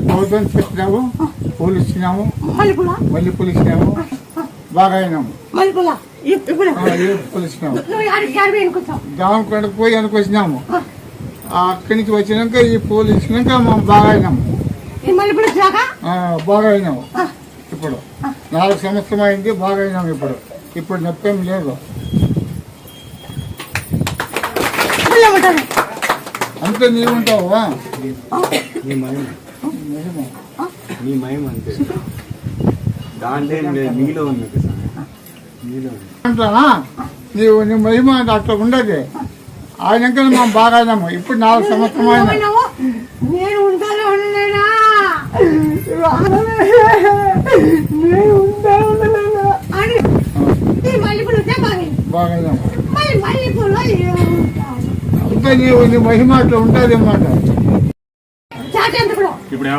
ప్రభుత్వం పెట్టినాము, పూలు ఇచ్చినాము, మల్లెపూలు ఇచ్చినాము, బాగా అయినాము. పూలు ఇచ్చినాము, దావనకొండకు పోయి అనుకొచ్చినాము. అక్కడి నుంచి వచ్చినాక ఈ పూలు ఇచ్చినాక మనం బాగా అయినాము, బాగా అయినాము. ఇప్పుడు 4 సంవత్సరం అయింది, బాగా అయినాము. ఇప్పుడు నొప్పేం లేదు. అంతే నీవు ఉంటావా? నీ మయం అంతే, దాంట్లో నీలో ఉంది. అంటానా నీవు నీ మహిమ అట్లా ఉండదు. ఆయనక మనం బాగా అయినాము. ఇప్పుడు 4 సంవత్సరం అయినా. బాగా అయినాము. అంతే నీవు నీ మహిమ అట్లా ఉంటుంది అన్నమాట.